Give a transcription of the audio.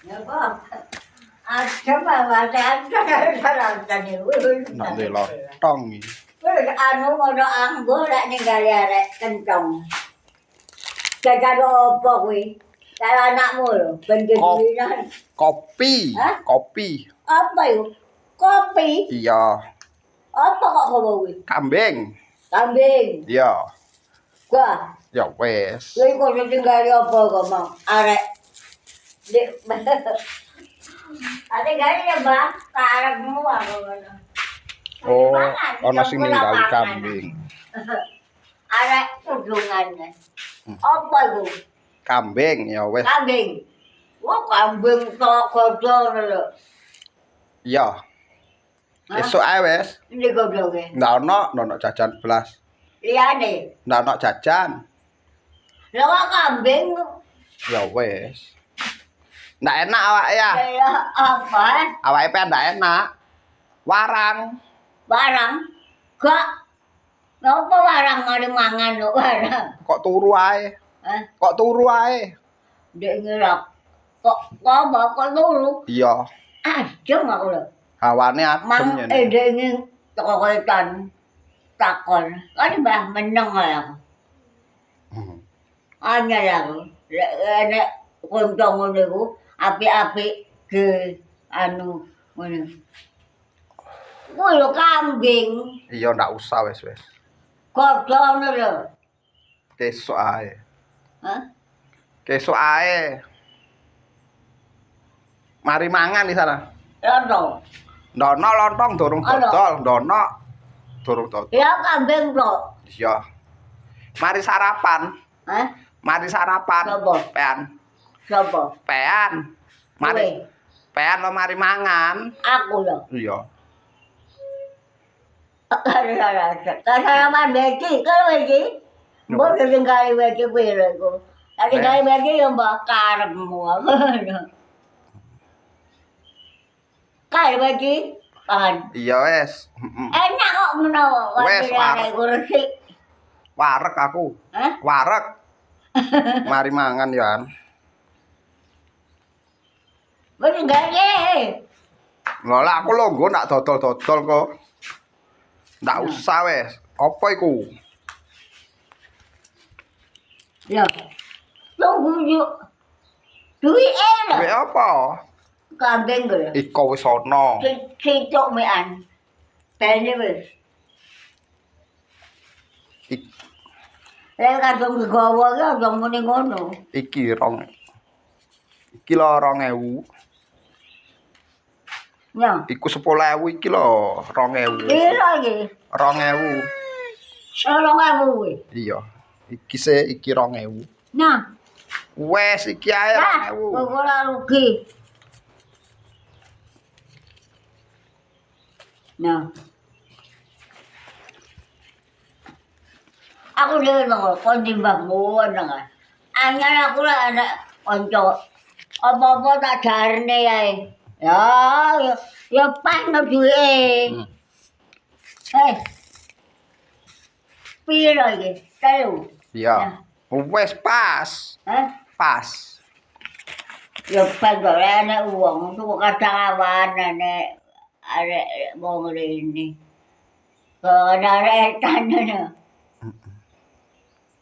Ya kok. Ada mawate ada sarantane wis. Nak duwe lontong iki. Wis anu ngono anggo lek ninggali arek kencong. Jajan opo kuwi? Karo anakmu lho, ben kedulinan. Kopi. Hah? Kopi. Apa itu? Kopi? Iya. Apa kok kowe kuwi? Kambing. Kambing. Iya. Wah, Ya wes. lha kok tinggali apa kok mau? Arek. Dik. Ate gari ya, Bang. Karepmu aku ngono. Oh, ana sing ninggali kambing. Arek tudungan. Apa iku? Kambing ya wes. Kambing. Wah, kambing tok godhong lho. Iya. Hah? Esuk ae wes. Ini godhonge. Ndak ono jajan belas. Liyane. Ndak ono jajan. Lha kok kambing Ya wes. Ndak enak awak ya. kaya apa? Awake pe ndak enak. Warang. Barang. Gak. Napa warang mari mangan kok barang? Kok turu ae? Hah? Kok turu ae? Ndek ngira kok kok turu. Iya. Adem aku lho. Hawane adem Mang ngene. edenge kokotan takon. Kan mbah meneng ae aku. Anyar aku. Nek kontong ngono iku apik-apik ge anu ngono. Kuwi lho kambing. Iya ndak usah wes. Godhong lho. Kesuk ae. Hah? Kesuk ae. Mari mangan di sana. Lontong. Ndono lontong durung dodol, ndono durung dodol. Ya kambing tok. Iya. Mari sarapan. Hah? Mari sarapan. Sopo? Pean. Sopo? Pean. Mari. Kowe? Pean lo mari mangan. Aku lho. Iya. Kasarapan beki kalau iki. Mbok tinggal beki piro iku. Tinggal beki yo mbok karepmu. Kaya beki kan. Iya wes. Enak kok menawa. Wes, arek kursi. Warek aku. Hah? Warek. Mari mangan ya. Wis gawe. Lho lah aku longgo nak dodol-dodol kok. Ndak usah wes. Apa iku? Ya. Tunggu yuk. Duwike lho. Duwe apa? Kambing lho. Iko wis ana. Cicuk mean. Bene wis. Lek kadung digawa ki aja muni ngono. Iki rong. Iki lho 2000. Ya. Iku 10.000 iki lho 2000. Piro iki? 2000. 3.000 kuwi. Iya. Iki 2000. Nah, Wes iki ae 2000. kok ora rugi. Nah. Aku dhewe lho kon timbangmu nang. Anyar aku lah anak kanca. Apa-apa tak jarne ae. Ya pas no duwe. Piro iki? 3. Iya. Wes pas. Hah? Pas. Ya pas kok enek wong tuku kadang awan nek arek wong rene. Kok arek etan ngono.